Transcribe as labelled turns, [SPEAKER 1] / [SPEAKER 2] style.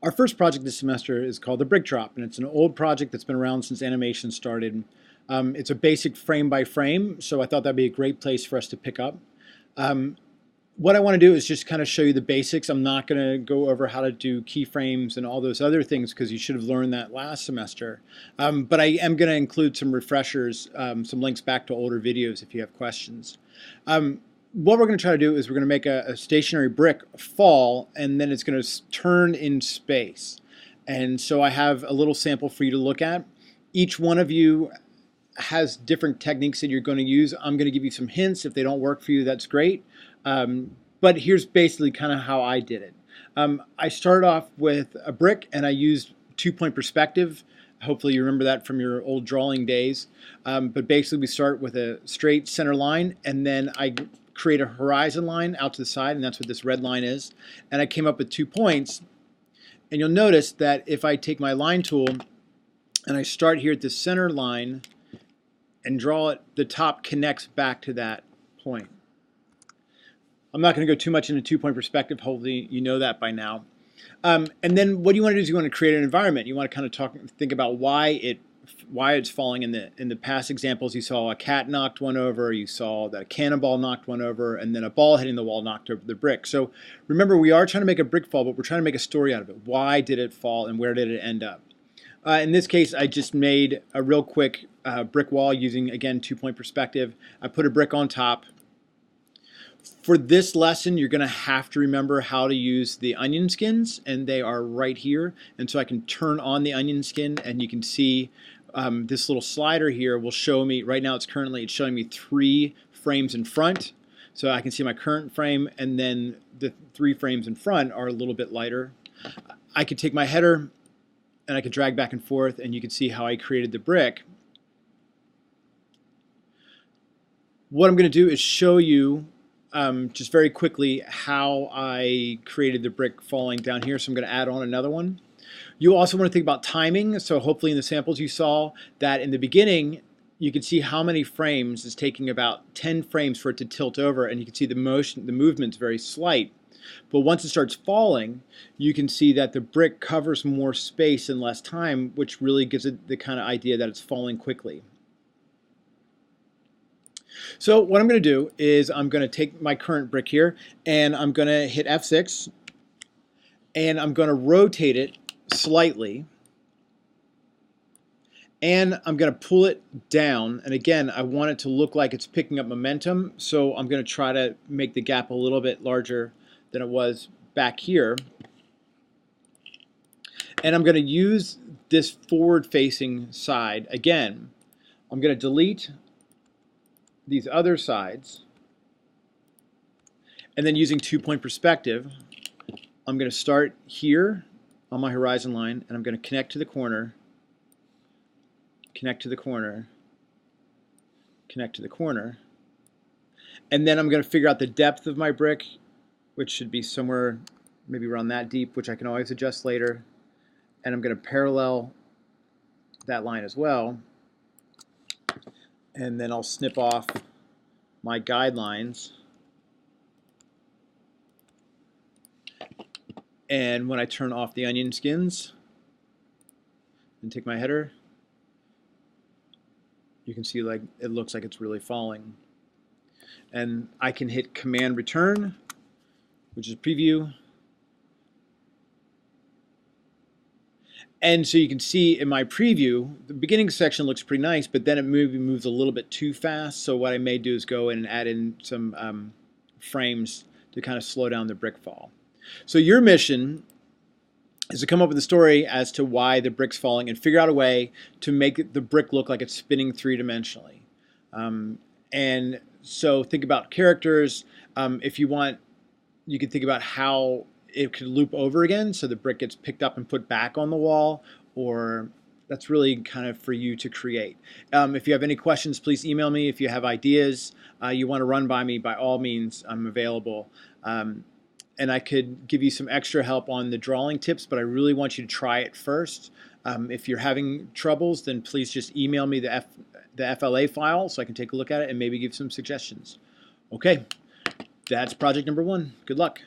[SPEAKER 1] Our first project this semester is called the Brick Drop, and it's an old project that's been around since animation started. It's a basic frame by frame, so I thought that'd be a great place for us to pick up. Um, what I want to do is just kind of show you the basics. I'm not going to go over how to do keyframes and all those other things because you should have learned that last semester. But I am going to include some refreshers, some links back to older videos if you have questions. What we're going to try to do is we're going to make a stationary brick fall, and then it's going to turn in space. And so I have a little sample for you to look at. Each one of you has different techniques that you're going to use. I'm going to give you some hints. If they don't work for you, that's great. But here's basically kind of how I did it. I started off with a brick, and I used 2-point perspective. Hopefully you remember that from your old drawing days. But basically we start with a straight center line, and then I create a horizon line out to the side, and that's what this red line is. And I came up with 2 points. And you'll notice that if I take my line tool and I start here at the center line and draw it, the top connects back to that point. I'm not going to go too much into 2-point perspective. Hopefully you know that by now. And then what you want to do is you want to create an environment. You want to kind of think about why it's falling. In the past examples, you saw a cat knocked one over, you saw that a cannonball knocked one over, and then a ball hitting the wall knocked over the brick. So remember, we are trying to make a brick fall, but we're trying to make a story out of it. Why did it fall and where did it end up? In this case, I just made a real quick brick wall using, again, 2-point perspective. I put a brick on top. For this lesson, you're going to have to remember how to use the onion skins, and they are right here. And so I can turn on the onion skin, and you can see this little slider here will show me, right now it's showing me 3 frames in front. So I can see my current frame, and then the 3 frames in front are a little bit lighter. I could take my header, and I could drag back and forth, and you can see how I created the brick. What I'm going to do is show you just very quickly how I created the brick falling down here. So I'm going to add on another one. You also want to think about timing. So hopefully in the samples you saw that in the beginning you can see how many frames is taking about 10 frames for it to tilt over, and you can see the movement's very slight. But once it starts falling, you can see that the brick covers more space in less time, which really gives it the kind of idea that it's falling quickly. So what I'm going to do is I'm going to take my current brick here, and I'm going to hit F6, and I'm going to rotate it slightly, and I'm going to pull it down. And again, I want it to look like it's picking up momentum, so I'm going to try to make the gap a little bit larger than it was back here. And I'm going to use this forward-facing side. Again, I'm going to delete these other sides, and then using 2-point perspective, I'm going to start here on my horizon line, and I'm going to connect to the corner, connect to the corner, connect to the corner, and then I'm going to figure out the depth of my brick, which should be somewhere maybe around that deep, which I can always adjust later, and I'm going to parallel that line as well. And then I'll snip off my guidelines. And when I turn off the onion skins and take my header, you can see like it looks like it's really falling. And I can hit Command Return, which is preview. And so you can see in my preview, the beginning section looks pretty nice, but then it maybe moves a little bit too fast. So what I may do is go in and add in some frames to kind of slow down the brick fall. So your mission is to come up with a story as to why the brick's falling and figure out a way to make the brick look like it's spinning 3-dimensionally. And so think about characters. If you want, you can think about how it could loop over again, so the brick gets picked up and put back on the wall, or that's really kind of for you to create. If you have any questions, please email me. If you have ideas you want to run by me, by all means, I'm available. And I could give you some extra help on the drawing tips, but I really want you to try it first. If you're having troubles, then please just email me the FLA file so I can take a look at it and maybe give some suggestions. Okay, that's project number 1. Good luck.